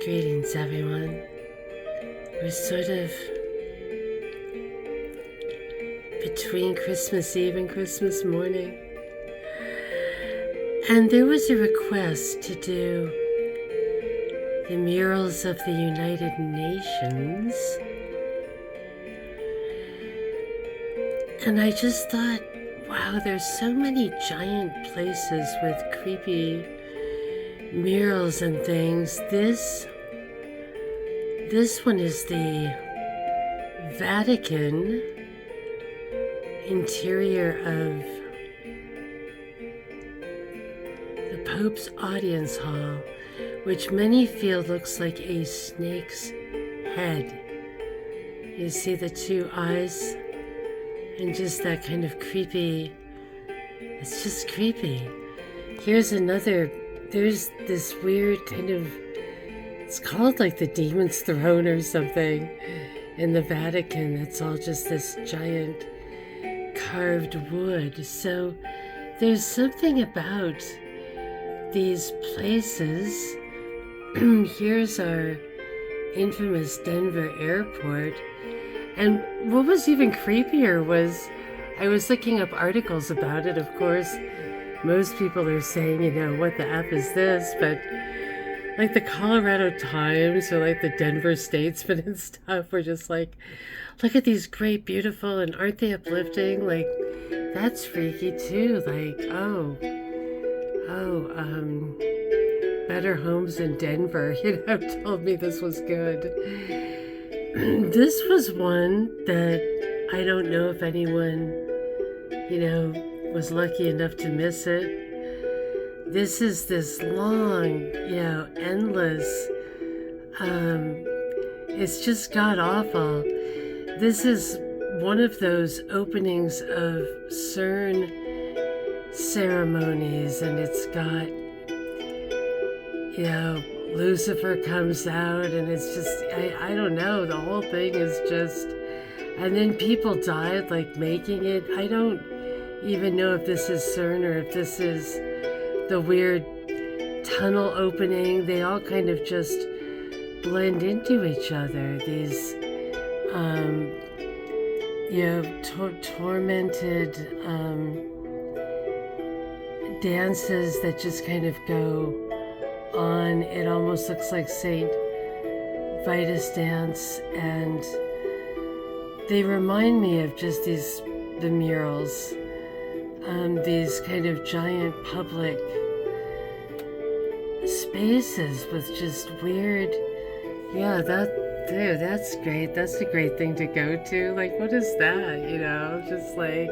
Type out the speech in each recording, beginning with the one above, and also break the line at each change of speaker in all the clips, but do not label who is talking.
Greetings, everyone. We're sort of between Christmas Eve and Christmas morning. And there was a request to do the murals of the United Nations. And I just thought, wow, there's so many giant places with creepy murals and things. This one is the Vatican interior of the Pope's audience hall, which many feel looks like a snake's head. You see the two eyes and just that kind of creepy, it's just creepy. Here's another, there's this weird kind of, it's called like the Demon's Throne or something in the Vatican. It's all just this giant carved wood. So there's something about these places. Here's our infamous Denver airport. And what was even creepier was I was looking up articles about it. Of course, most people are saying, what the F is this? But like the Colorado Times or like the Denver Statesman and stuff were just like, look at these great, beautiful, and aren't they uplifting? Like, that's freaky too. Like, Better Homes in Denver, told me this was good. This was one that I don't know if anyone, was lucky enough to miss it. This is this long, endless, it's just god awful. This is one of those openings of CERN ceremonies, and it's got, Lucifer comes out, and it's just, I don't know, the whole thing is just, and then people died, like, making it. I don't even know if this is CERN or if this is the weird tunnel opening. They all kind of just blend into each other. These, tormented dances that just kind of go on. It almost looks like Saint Vitus dance, and they remind me of just the murals, these kind of giant public spaces with just weird, that's great. That's a great thing to go to. Like, what is that? Just like,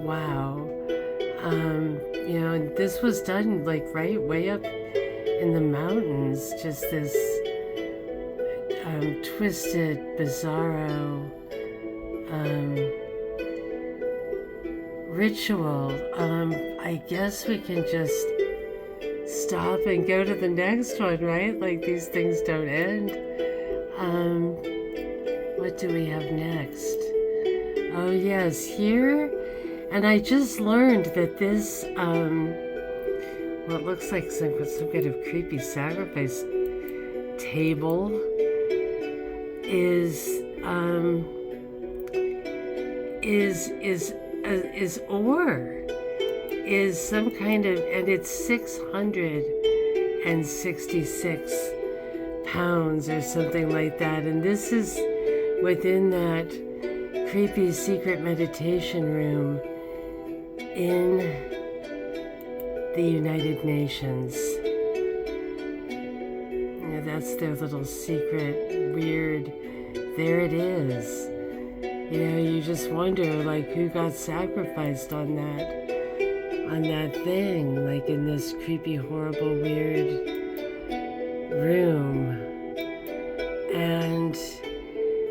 wow. And this was done like right way up in the mountains, just this twisted, bizarro ritual. I guess we can just stop and go to the next one, right? Like, these things don't end. What do we have next? Oh yes, here, and I just learned that this what looks like some kind of creepy sacrifice table is ore, is some kind of, and it's 666 pounds or something like that. And this is within that creepy secret meditation room in the United Nations. That's their little secret, weird, there it is. You just wonder, like, who got sacrificed on that thing, like in this creepy, horrible, weird room. And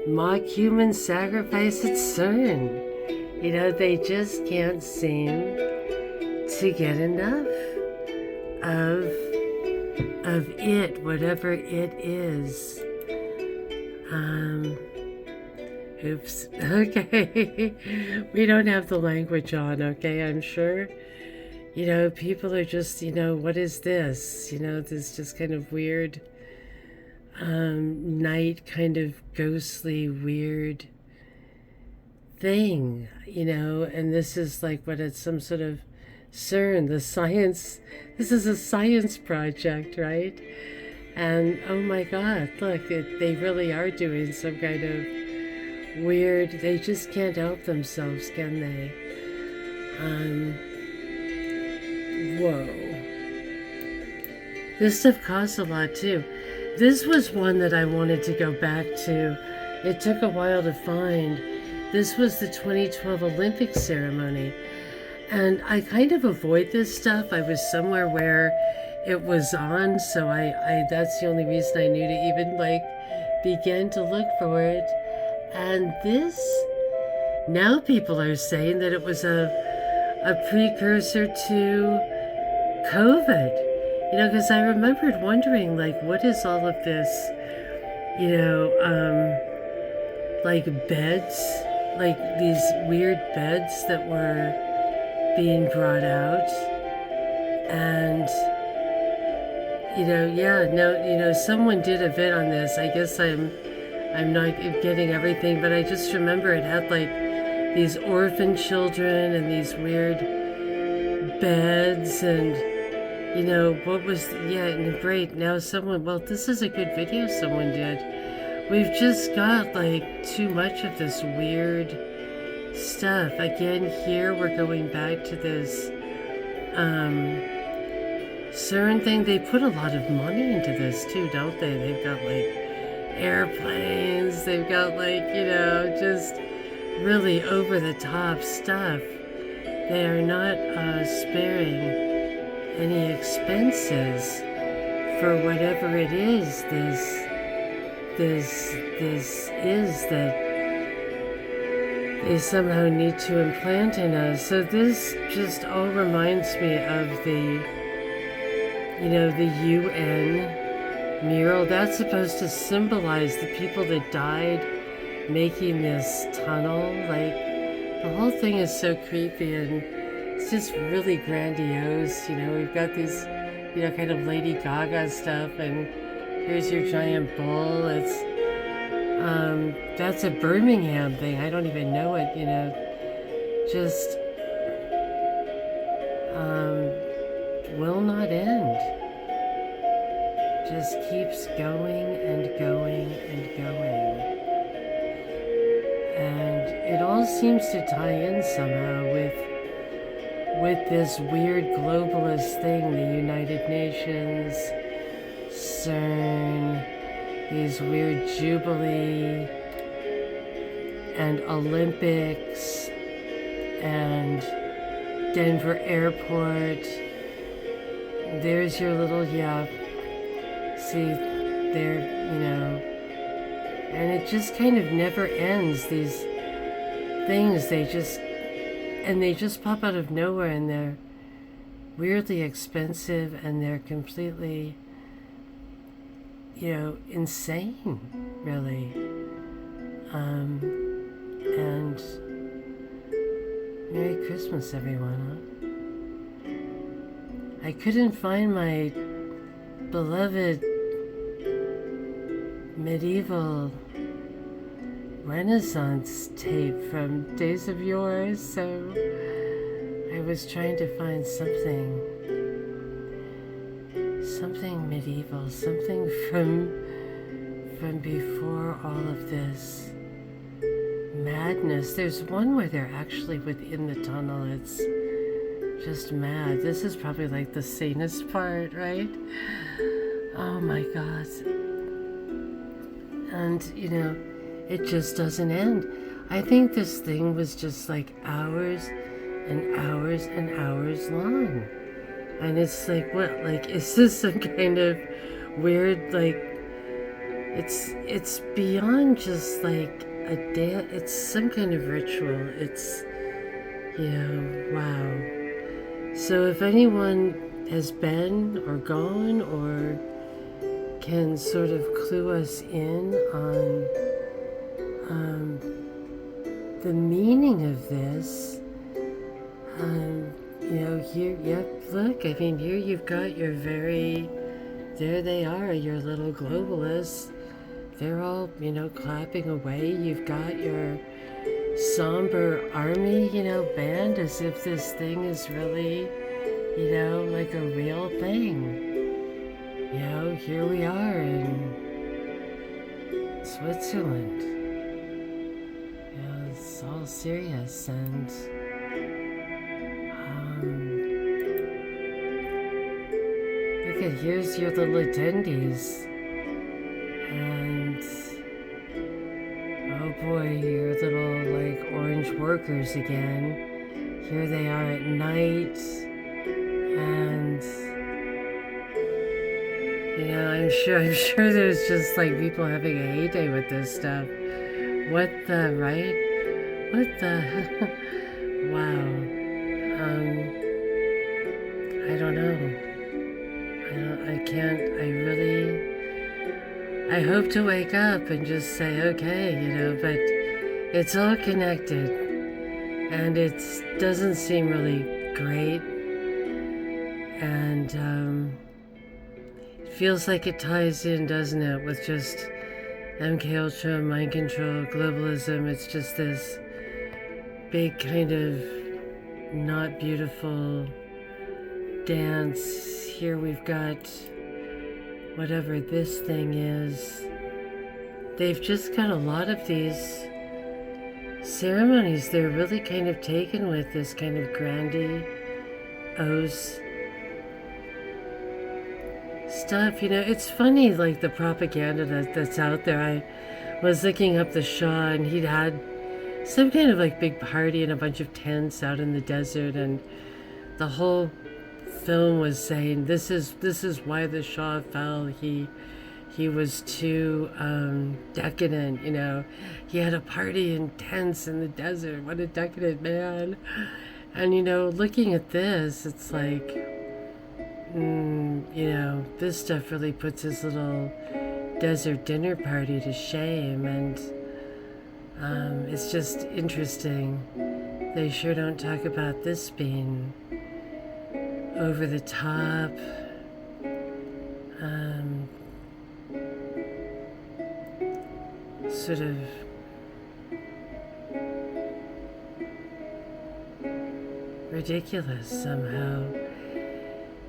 mock human sacrifice at CERN. They just can't seem to get enough of it, whatever it is. Oops. Okay. We don't have the language on, okay? I'm sure. People are just, what is this? This just kind of weird night kind of ghostly, weird thing, and this is like what it's some sort of CERN, the science, this is a science project, right? And oh my God, look, they really are doing some kind of weird, they just can't help themselves, can they? Whoa. This stuff costs a lot too. This was one that I wanted to go back to. It took a while to find. This was the 2012 Olympic ceremony. And I kind of avoid this stuff. I was somewhere where it was on, so I that's the only reason I knew to even begin to look for it. And this, now people are saying that it was a precursor to COVID. Because I remembered wondering, what is all of this, like beds, like these weird beds that were being brought out. And, someone did a vid on this. I guess I'm not getting everything, but I just remember it had these orphan children and these weird beds and what was, and great. Now this is a good video someone did. We've just got too much of this weird stuff. Again, here we're going back to this CERN thing. They put a lot of money into this too, don't they? They've got airplanes, they've got just really over the top stuff. They are not sparing any expenses for whatever it is this is that they somehow need to implant in us. So this just all reminds me of the UN mural. That's supposed to symbolize the people that died making this tunnel. The whole thing is so creepy, and it's just really grandiose. We've got these, kind of Lady Gaga stuff, and here's your giant bull. It's, that's a Birmingham thing. I don't even know it, just, will not end. Just keeps going and going and going. And it all seems to tie in somehow with this weird globalist thing, the United Nations, CERN, these weird Jubilee, and Olympics, and Denver Airport. There's your little, see, there, and it just kind of never ends. These things, they just pop out of nowhere, and they're weirdly expensive, and they're completely, insane, really. And Merry Christmas, everyone, huh? I couldn't find my beloved medieval Renaissance tape from Days of Yore, so I was trying to find something medieval, something from before all of this madness. There's one where they're actually within the tunnel. It's just mad. This is probably the sanest part, right? Oh my God. And it just doesn't end. I think this thing was just hours and hours and hours long. And it's what, is this some kind of weird, it's beyond just a dance, it's some kind of ritual. It's, wow. So if anyone has been or gone or can sort of clue us in on the meaning of this, here, yep, look, I mean, here you've got your very there they are, your little globalists. They're all, clapping away. You've got your somber army, band, as if this thing is really, like a real thing. Here we are in Switzerland. It's all serious, and look at, here's your little attendees, and oh boy, your little like orange workers again. Here they are at night, and I'm sure there's just like people having a heyday with this stuff. What the, right? What the? Wow. I don't know. I hope to wake up and just say, okay, but it's all connected, and it doesn't seem really great, and it feels like it ties in, doesn't it, with just MK Ultra, mind control, globalism. It's just this big kind of not beautiful dance. Here we've got whatever this thing is. They've just got a lot of these ceremonies. They're really kind of taken with this kind of grandiose stuff. It's funny, like the propaganda that's out there. I was looking up the Shah, and he'd had some kind of like big party in a bunch of tents out in the desert, and the whole film was saying this is why the Shah fell. He was too decadent. He had a party in tents in the desert. What a decadent man. And looking at this, it's like this stuff really puts his little desert dinner party to shame, and it's just interesting. They sure don't talk about this being over the top. Sort of ridiculous somehow.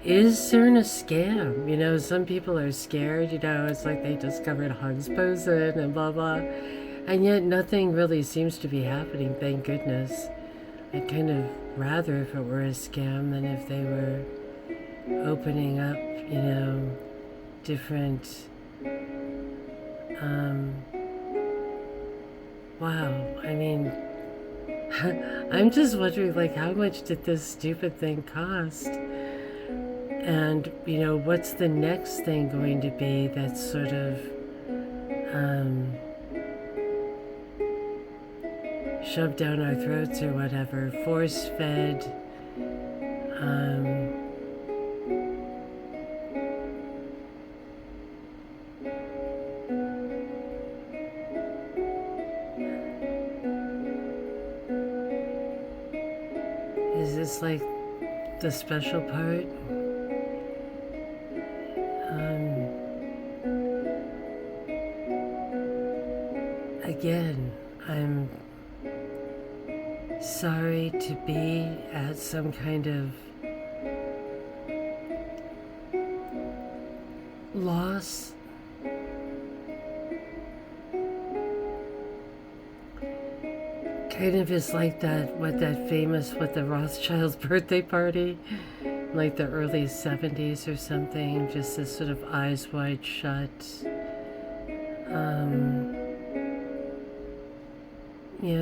Is CERN a scam? Some people are scared, it's like they discovered Higgs boson and blah blah, and yet nothing really seems to be happening, thank goodness. I'd kind of rather if it were a scam than if they were opening up, different wow, I mean, I'm just wondering, like, how much did this stupid thing cost? And, what's the next thing going to be that's sort of shoved down our throats or whatever, force-fed, is this like the special part? Again, I'm sorry to be at some kind of loss. Kind of is like that famous the Rothschild's birthday party, like the early 70s or something, just this sort of eyes wide shut.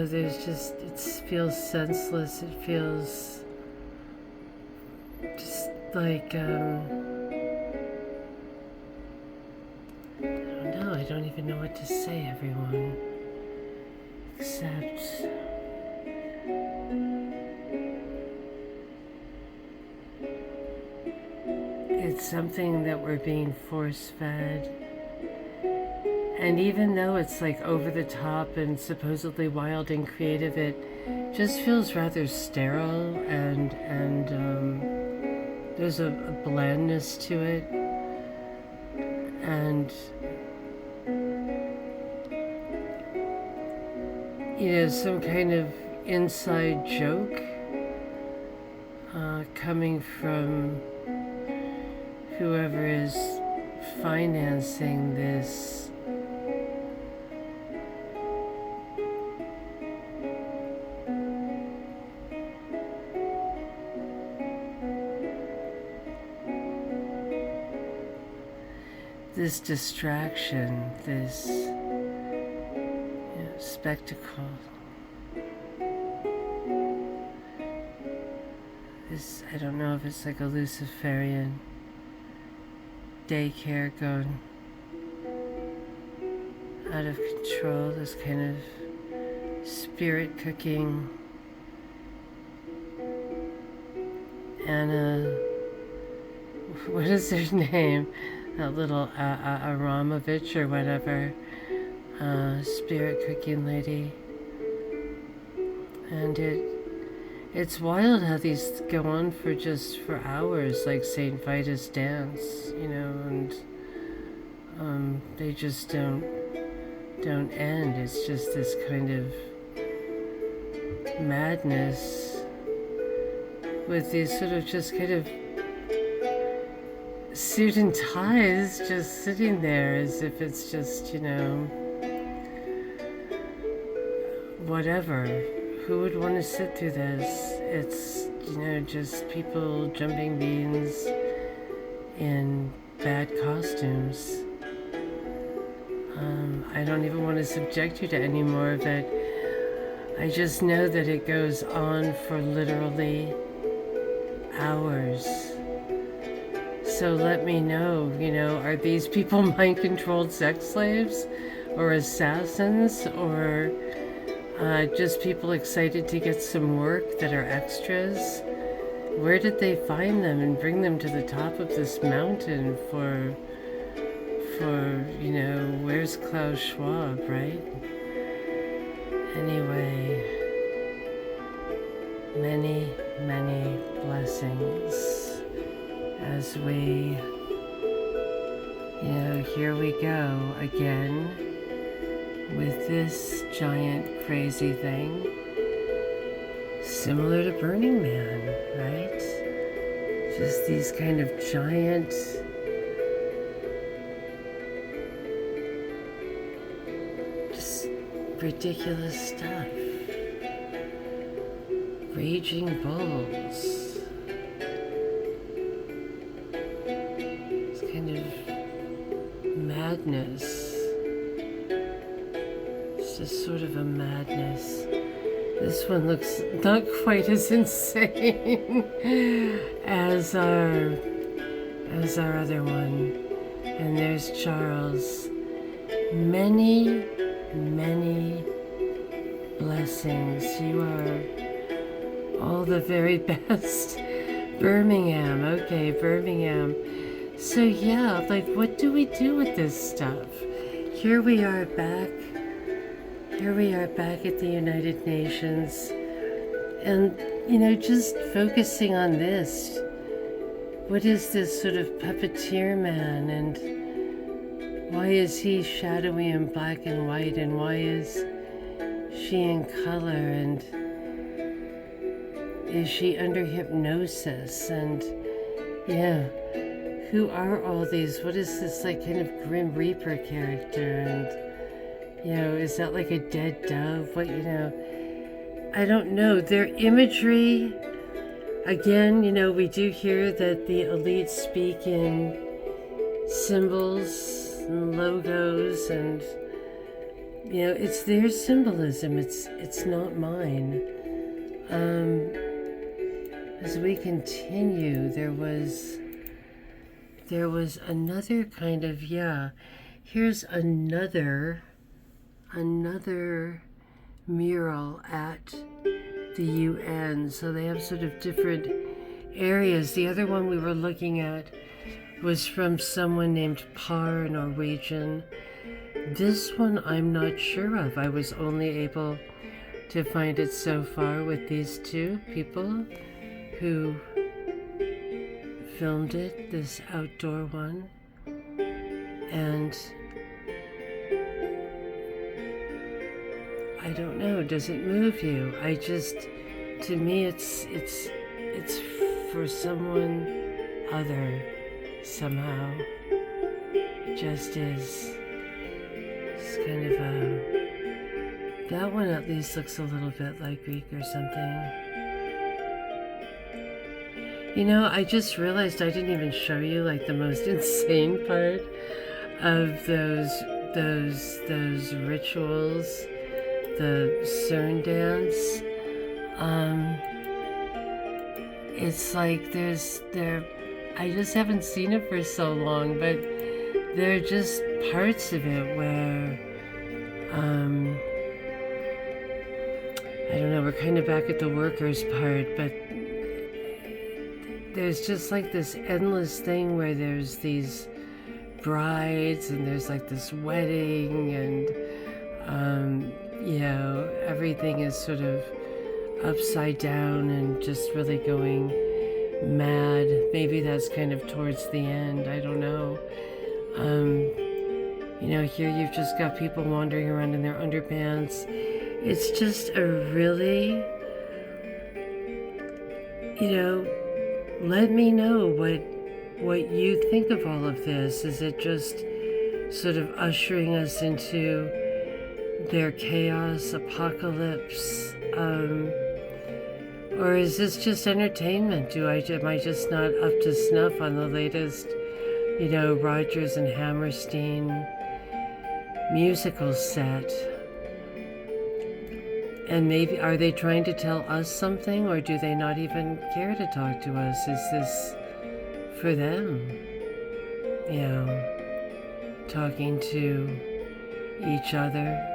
There's just, it feels senseless. It feels just like, I don't know, I don't even know what to say, everyone, except it's something that we're being force-fed. And even though it's like over the top and supposedly wild and creative, it just feels rather sterile, and there's a blandness to it. And some kind of inside joke coming from whoever is financing this distraction, this spectacle. This, I don't know if it's like a Luciferian daycare going out of control, this kind of spirit cooking. Anna, what is her name? That little Aramovich or whatever, spirit cooking lady. And it's wild how these go on for hours, like St. Vitus dance, and they just don't end. It's just this kind of madness with these sort of just kind of suit and ties just sitting there as if it's just, whatever. Who would want to sit through this? It's, just people jumping beans in bad costumes. I don't even want to subject you to any more of it. I just know that it goes on for literally hours. So let me know, are these people mind-controlled sex slaves or assassins or just people excited to get some work that are extras? Where did they find them and bring them to the top of this mountain for where's Klaus Schwab, right? Anyway, many, many blessings as we, here we go again with this giant crazy thing, similar to Burning Man, right? Just these kind of giant just ridiculous stuff. Raging bulls. It's kind of madness. It's just sort of a madness. This one looks not quite as insane as our other one. And there's Charles. Many, many blessings. You are all the very best. Birmingham. Okay, Birmingham. So yeah, what do we do with this stuff? Here we are back at the United Nations, and just focusing on this. What is this sort of puppeteer man, and why is he shadowy and black and white, and why is she in color, and is she under hypnosis, and who are all these? What is this kind of Grim Reaper character, and is that like a dead dove? What, I don't know. Their imagery, again, we do hear that the elites speak in symbols and logos, and, it's their symbolism. It's not mine. As we continue, there was another kind of, here's another mural at the UN. So they have sort of different areas. The other one we were looking at was from someone named Par, Norwegian. This one I'm not sure of. I was only able to find it so far with these two people who filmed it, this outdoor one. And I don't know, does it move you? To me, it's for someone other somehow. It just is. It's kind of that one at least looks a little bit like Greek or something. You know, I just realized I didn't even show you like the most insane part of those rituals, the CERN dance. It's like I just haven't seen it for so long, but there are just parts of it where I don't know, we're kind of back at the workers part, but there's just like this endless thing where there's these brides and there's like this wedding, and you know, everything is sort of upside down and just really going mad. Maybe that's kind of towards the end, I don't know. You know, here you've just got people wandering around in their underpants. It's just a really, you know, let me know what you think of all of this. Is it just sort of ushering us into their chaos, apocalypse? Or is this just entertainment? Am I just not up to snuff on the latest, you know, Rodgers and Hammerstein musical set? And maybe, are they trying to tell us something, or do they not even care to talk to us? Is this for them? You know, talking to each other?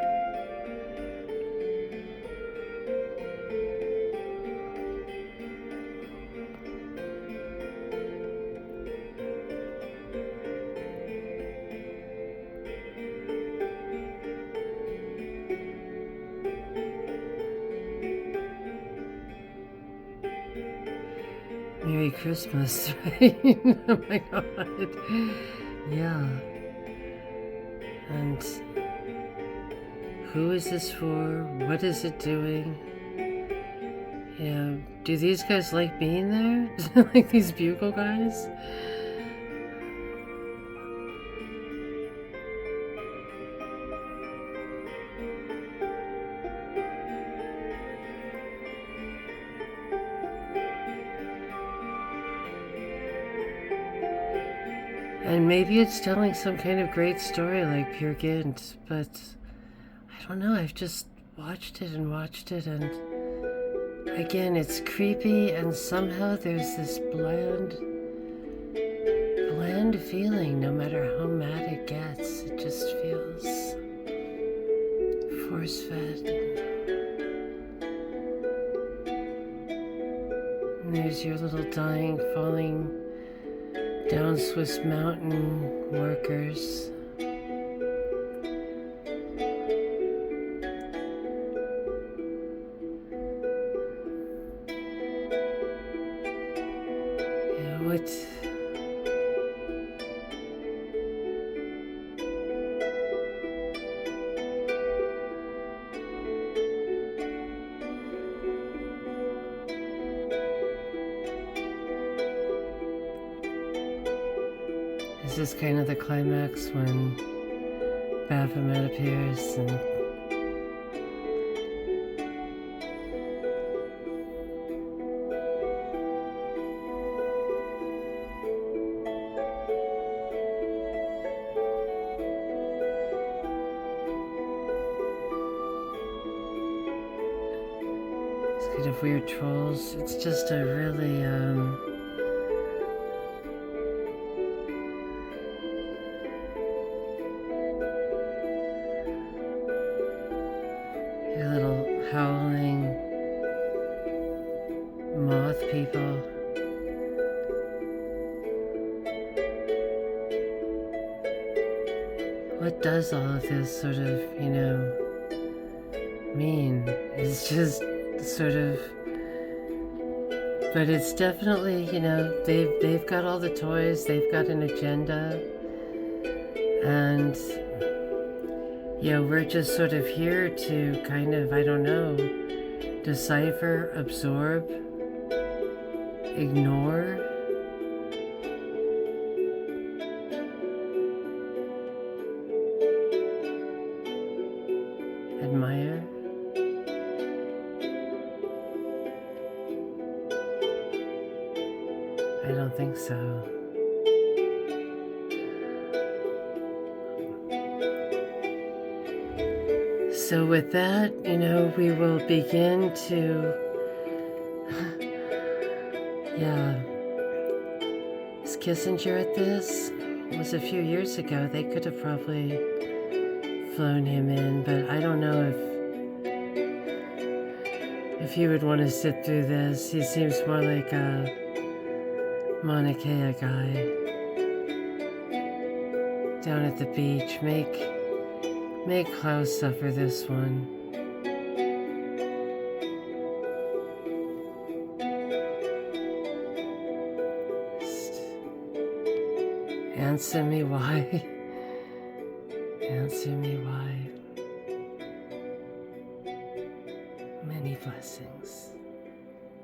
Merry Christmas, right? Oh my God. Yeah. And who is this for? What is it doing? Yeah. Do these guys like being there? Like these bugle guys? And maybe it's telling some kind of great story like Peer Gynt, but I don't know, I've just watched it, and again, it's creepy, and somehow there's this bland feeling. No matter how mad it gets, it just feels force-fed. And there's your little dying, falling down Swiss mountain workers. Yeah, what? Is this kind of the climax when Baphomet appears and it's kind of weird trolls? It's just a really your little howling moth people. What does all of this sort of, you know, mean? It's just sort of, but it's definitely, you know, they've got all the toys, they've got an agenda, And we're just sort of here to kind of, I don't know, decipher, absorb, ignore, admire. I don't think so. So with that, we will begin to, is Kissinger at this? It was a few years ago. They could have probably flown him in, but I don't know if he would want to sit through this. He seems more like a Mauna Kea guy. Down at the beach, make Klaus suffer this one. Answer me why. Answer me why. Many blessings.